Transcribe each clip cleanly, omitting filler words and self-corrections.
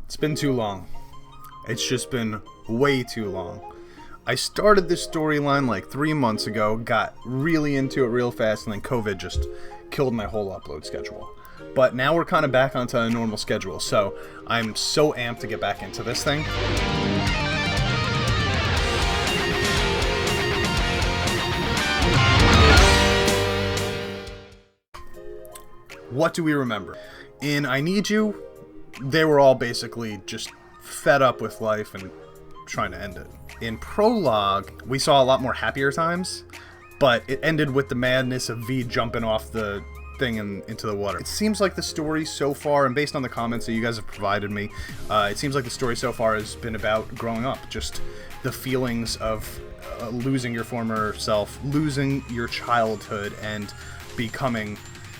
It's been too long. It's just been way too long. I started this storyline like 3 months ago, got really into it real fast, and then COVID just killed my whole upload schedule. But now we're kind of back onto a normal schedule, so I'm so amped to get back into this thing. What do we remember? In I Need You, they were all basically just fed up with life and trying to end it. In Prologue, we saw a lot more happier times, but it ended with the madness of V jumping off the thing and into the water. It seems like the story so far, and based on the comments that you guys have provided me, it seems like the story so far has been about growing up, just the feelings of losing your former self, losing your childhood, and becoming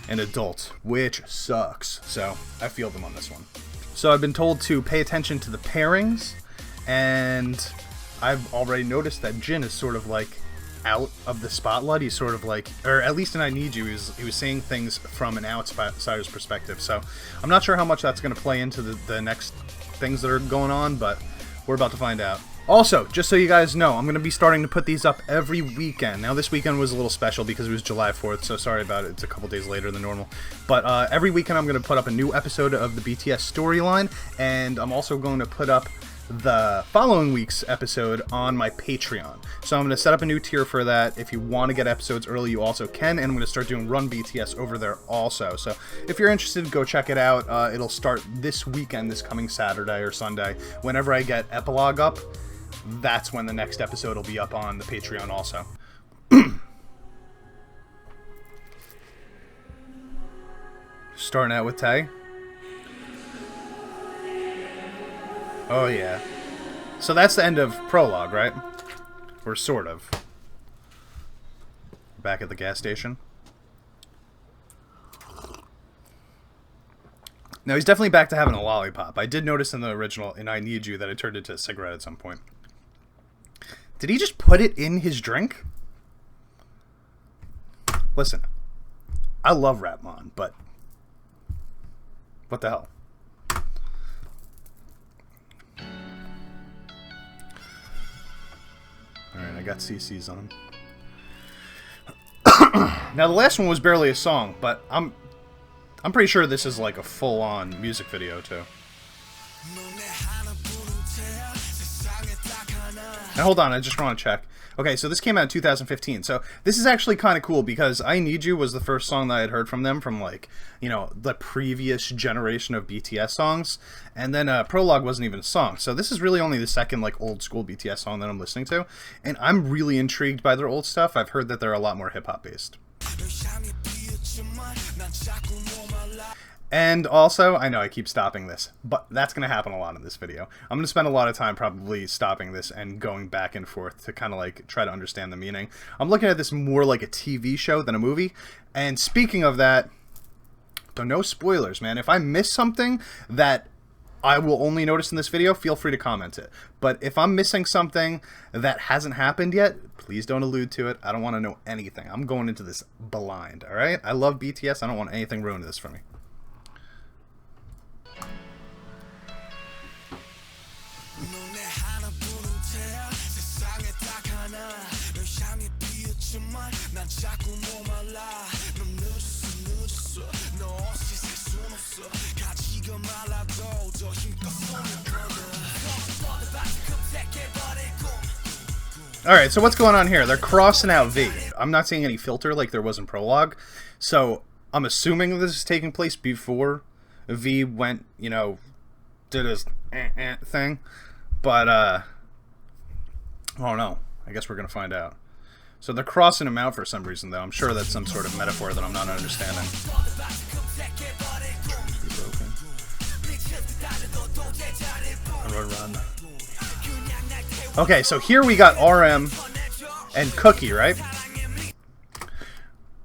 an adult, which sucks. So I feel them on this one. So I've been told to pay attention to the pairings, and I've already noticed that Jin is sort of like out of the spotlight. He's sort of like, or at least in I Need You, he was saying things from an outsider's perspective. So I'm not sure how much that's going to play into the next things that are going on, but we're about to find out. Also, just so you guys know, I'm going to be starting to put these up every weekend. Now, this weekend was a little special because it was July 4th, so sorry about it. It's a couple days later than normal. But every weekend I'm going to put up a new episode of the BTS storyline, and I'm also going to put up the following week's episode on my Patreon. So I'm going to set up a new tier for that. If you want to get episodes early, you also can, and I'm going to start doing Run BTS over there also. So if you're interested, go check it out. It'll start this weekend, this coming Saturday or Sunday. Whenever I get Epilogue up, that's when the next episode will be up on the Patreon also. Starting out with Tae. Oh yeah. So that's the end of Prologue, right? Or sort of. Back at the gas station. Now he's definitely back to having a lollipop. I did notice in the original, in I Need You, that it turned into a cigarette at some point. Did he just put it in his drink? Listen, I love Rapmon, but what the hell? Alright, I got CC's on. Now, the last one was barely a song, but I'm pretty sure this is like a full-on music video, too. Now, hold on, I just want to check. Okay, so this came out in 2015, so this is actually kind of cool because I Need You was the first song that I had heard from them from, like, you know, the previous generation of BTS songs, and then Prologue wasn't even a song, so this is really only the second, like, old-school BTS song that I'm listening to, and I'm really intrigued by their old stuff. I've heard that they're a lot more hip-hop based. And also, I know I keep stopping this, but that's going to happen a lot in this video. I'm going to spend a lot of time probably stopping this and going back and forth to kind of like try to understand the meaning. I'm looking at this more like a TV show than a movie. And speaking of that, so no spoilers, man. If I miss something that I will only notice in this video, feel free to comment it. But if I'm missing something that hasn't happened yet, please don't allude to it. I don't want to know anything. I'm going into this blind, all right? I love BTS. I don't want anything ruined this for me. Alright, so what's going on here? They're crossing out V. I'm not seeing any filter like there was in Prologue. So I'm assuming this is taking place before V went, you know, did his thing. But, I don't know. I guess we're going to find out. So they're crossing him out for some reason, though. I'm sure that's some sort of metaphor that I'm not understanding. Run. Okay, so here we got RM and Cookie, right?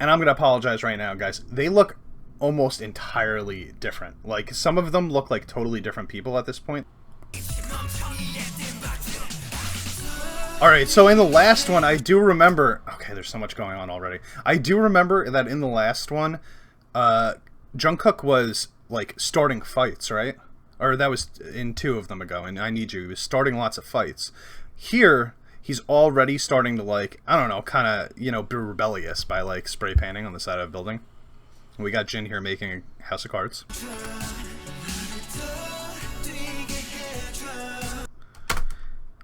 And I'm going to apologize right now, guys. They look almost entirely different. Like, some of them look like totally different people at this point. Alright, so in the last one, I do remember... Okay, there's so much going on already. I do remember that in the last one, Jungkook was, like, starting fights, right? Or that was in 2 of them ago, and I Need You. He was starting lots of fights. Here, he's already starting to, like, I don't know, kind of, you know, be rebellious by, like, spray painting on the side of a building. We got Jin here making a house of cards.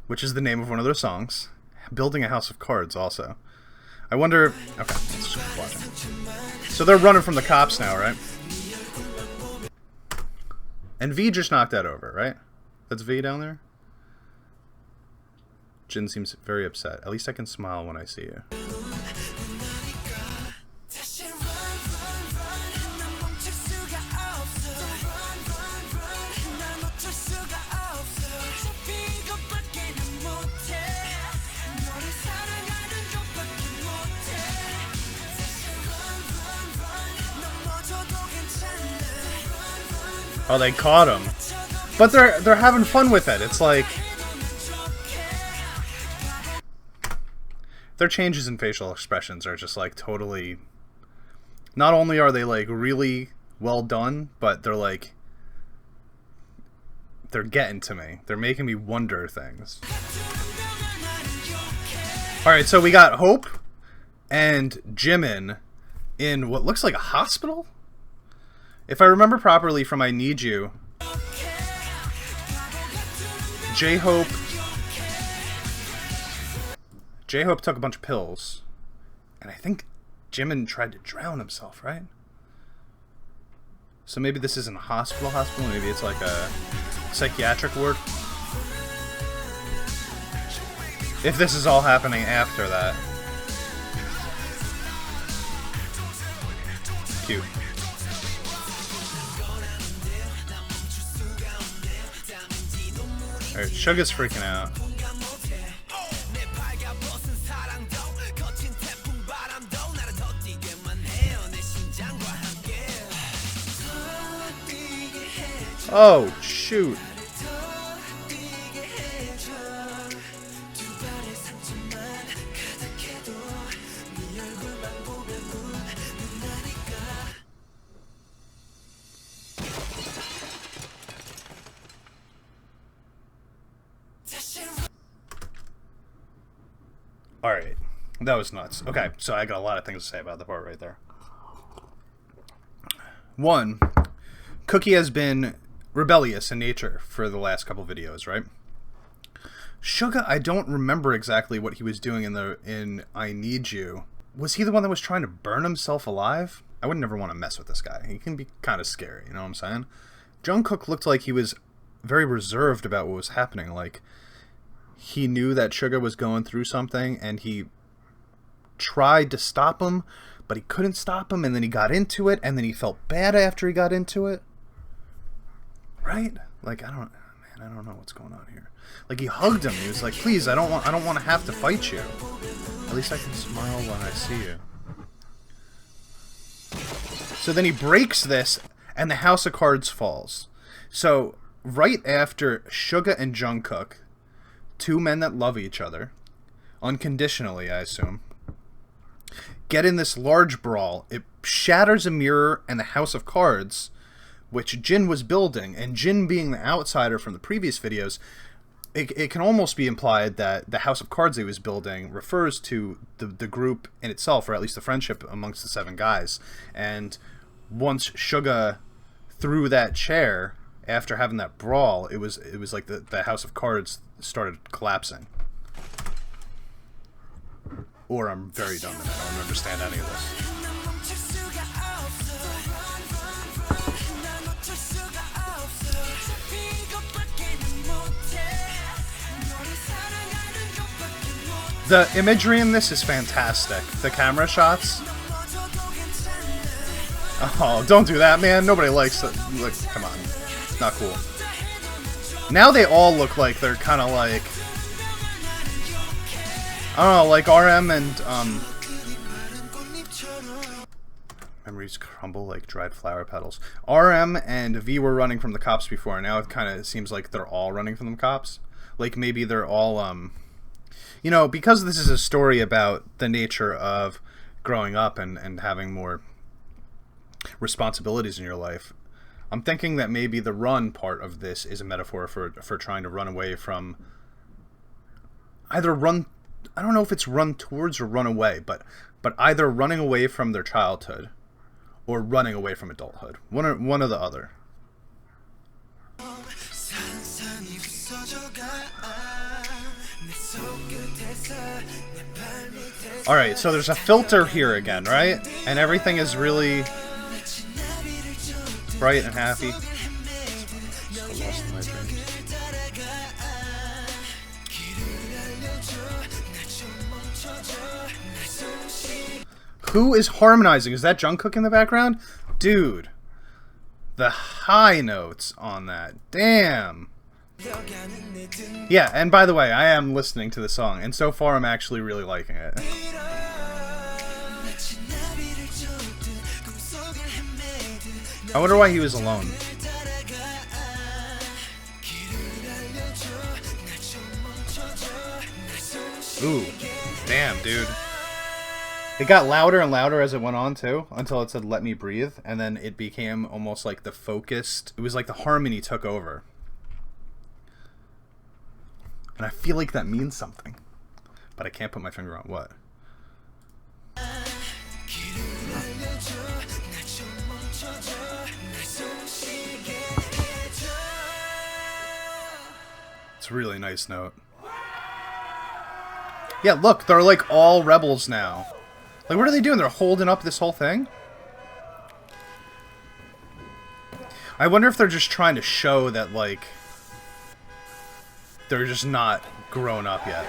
Which is the name of one of their songs. Building a house of cards, also. I wonder... Okay, let's just keep watching. So they're running from the cops now, right? And V just knocked that over, right? That's V down there? Jin seems very upset. At least I can smile when I see you. Oh, they caught him. But they're having fun with it. It's like... Their changes in facial expressions are just, like, totally... Not only are they, like, really well done, but they're, like... They're getting to me. They're making me wonder things. Alright, so we got Hope and Jimin in what looks like a hospital? If I remember properly from I Need You, J-Hope took a bunch of pills, and I think Jimin tried to drown himself, right? So maybe this isn't a hospital, maybe it's like a psychiatric ward. If this is all happening after that. Cute. Alright, Suga's freaking out. Oh, shoot. Alright, that was nuts. Okay, so I got a lot of things to say about the part right there. 1, Cookie has been rebellious in nature for the last couple videos, right? Suga, I don't remember exactly what he was doing in I Need You. Was he the one that was trying to burn himself alive? I would never want to mess with this guy. He can be kind of scary, you know what I'm saying? Jungkook looked like he was very reserved about what was happening, like... He knew that Suga was going through something, and he tried to stop him, but he couldn't stop him, and then he got into it, and then he felt bad after he got into it. Right? Like, I don't know what's going on here. Like, he hugged him. He was like, please, I don't want to have to fight you. At least I can smile when I see you. So then he breaks this, and the House of Cards falls. So, right after Suga and Jungkook, 2 men that love each other, unconditionally, I assume, get in this large brawl. It shatters a mirror and the House of Cards, which Jin was building, and Jin being the outsider from the previous videos, it can almost be implied that the House of Cards he was building refers to the group in itself, or at least the friendship amongst the 7 guys. And once Suga threw that chair after having that brawl, it was like the House of Cards started collapsing. Or I'm very dumb and I don't understand any of this. The imagery in this is fantastic. The camera shots. Oh, don't do that, man. Nobody likes it. Look, come on. Not cool. Now they all look like they're kind of like... I don't know, like RM and, Memories crumble like dried flower petals. RM and V were running from the cops before. Now it kind of seems like they're all running from the cops. Like maybe they're all, you know, because this is a story about the nature of growing up and having more responsibilities in your life, I'm thinking that maybe the run part of this is a metaphor for trying to run away from... Either run... I don't know if it's run towards or run away, but either running away from their childhood or running away from adulthood. One or the other. Alright, so there's a filter here again, right? And everything is really bright and happy. So lost in my dreams. Who is harmonizing? Is that Jungkook in the background? Dude. The high notes on that. Damn. Yeah, and by the way, I am listening to the song, and so far I'm actually really liking it. I wonder why he was alone. Ooh, damn, dude. It got louder and louder as it went on, too, until it said, "Let me breathe," and then it became almost like the focused... It was like the harmony took over. And I feel like that means something. But I can't put my finger on what. It's a really nice note. Yeah, look, they're like all rebels now. Like, what are they doing? They're holding up this whole thing? I wonder if they're just trying to show that, like, they're just not grown up yet.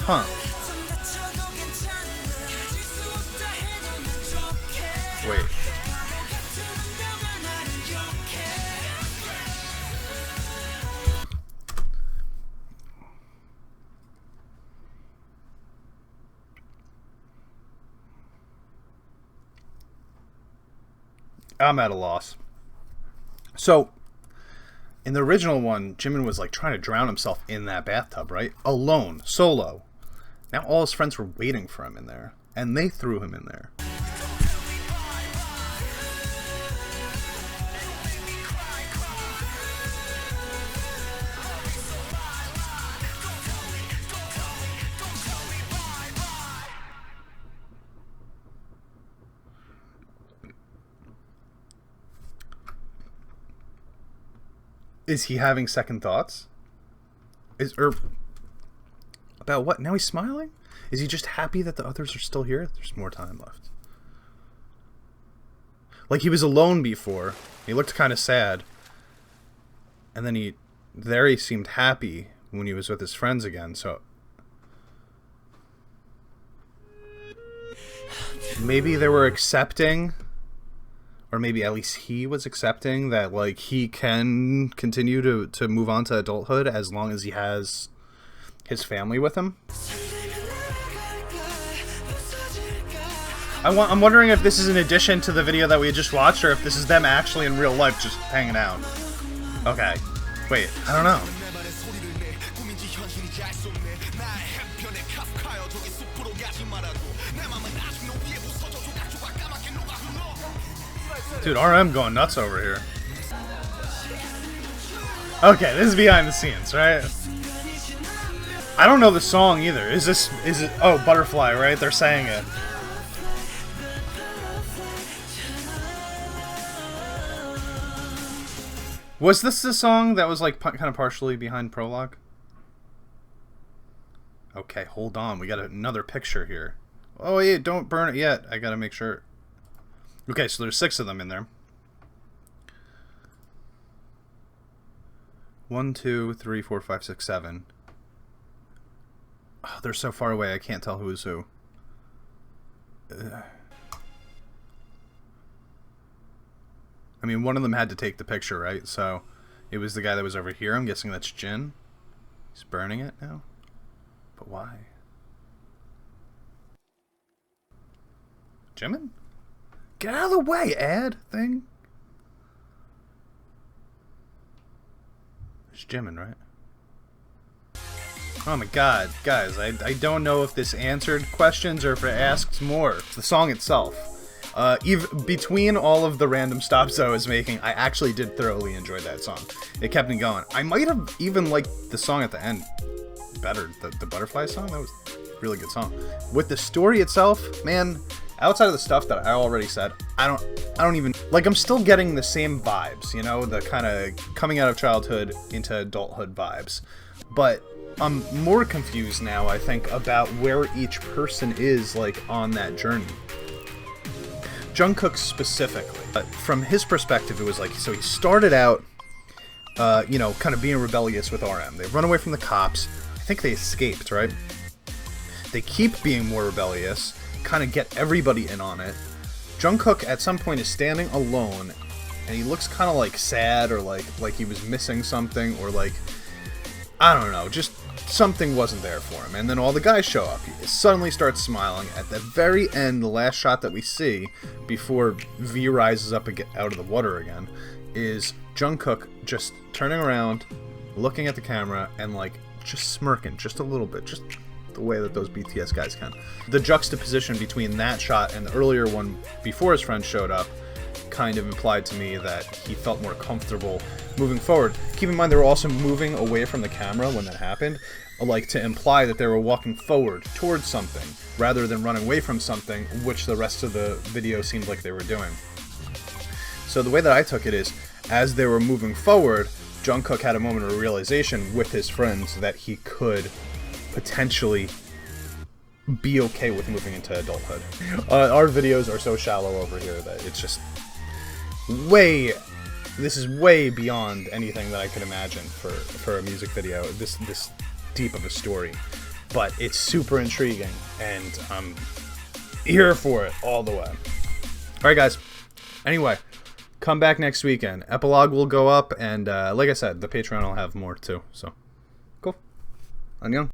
Huh. Wait. I'm at a loss. So, in the original one, Jimin was like trying to drown himself in that bathtub, right? Alone, solo. Now all his friends were waiting for him in there, and they threw him in there. Is he having second thoughts? About what? Now he's smiling? Is he just happy that the others are still here? There's more time left. Like, he was alone before. He looked kind of sad. And then he seemed happy when he was with his friends again, so... Maybe they were accepting... Or maybe at least he was accepting that, like, he can continue to move on to adulthood as long as he has his family with him. I'm wondering if this is an addition to the video that we just watched, or if this is them actually in real life just hanging out. Okay. Wait, I don't know. Dude, RM going nuts over here. Okay, this is behind the scenes, right? I don't know the song either. Is it, oh, Butterfly, right? They're saying it. Was this the song that was, like, kind of partially behind Prologue? Okay, hold on. We got another picture here. Oh, yeah, don't burn it yet. I gotta make sure. Okay, so there's 6 of them in there. 1, 2, 3, 4, 5, 6, 7. Oh, they're so far away, I can't tell who is who. I mean, one of them had to take the picture, right? So, it was the guy that was over here. I'm guessing that's Jin. He's burning it now. But why? Jimin? Get out of the way, ad thing. It's Jimin, right? Oh my god, guys, I don't know if this answered questions or if it asks more. The song itself. Even between all of the random stops I was making, I actually did thoroughly enjoy that song. It kept me going. I might have even liked the song at the end better. The Butterfly song? That was a really good song. With the story itself, man, outside of the stuff that I already said, I don't even, like, I'm still getting the same vibes, you know, the kind of coming out of childhood into adulthood vibes. But I'm more confused now, I think, about where each person is, like, on that journey. Jungkook specifically. From his perspective, it was like, so he started out, you know, kind of being rebellious with RM. They run away from the cops. I think they escaped, right? They keep being more rebellious, kind of get everybody in on it. Jungkook at some point is standing alone, and he looks kind of like sad, or like he was missing something, or like, I don't know, just something wasn't there for him. And then all the guys show up. He suddenly starts smiling. At the very end, the last shot that we see before V rises up out of the water again is Jungkook just turning around, looking at the camera, and like just smirking just a little bit, just the way that those BTS guys can. The juxtaposition between that shot and the earlier one before his friend showed up kind of implied to me that he felt more comfortable moving forward. Keep in mind, they were also moving away from the camera when that happened, like to imply that they were walking forward towards something rather than running away from something, which the rest of the video seemed like they were doing. So the way that I took it is, as they were moving forward, Jungkook had a moment of realization with his friends that he could potentially be okay with moving into adulthood. Our videos are so shallow over here that it's just this is way beyond anything that I could imagine for a music video, this deep of a story. But it's super intriguing, and I'm here for it all the way. Alright guys, anyway, come back next weekend. Epilogue will go up, and like I said, the Patreon will have more too, so cool. Annyeong.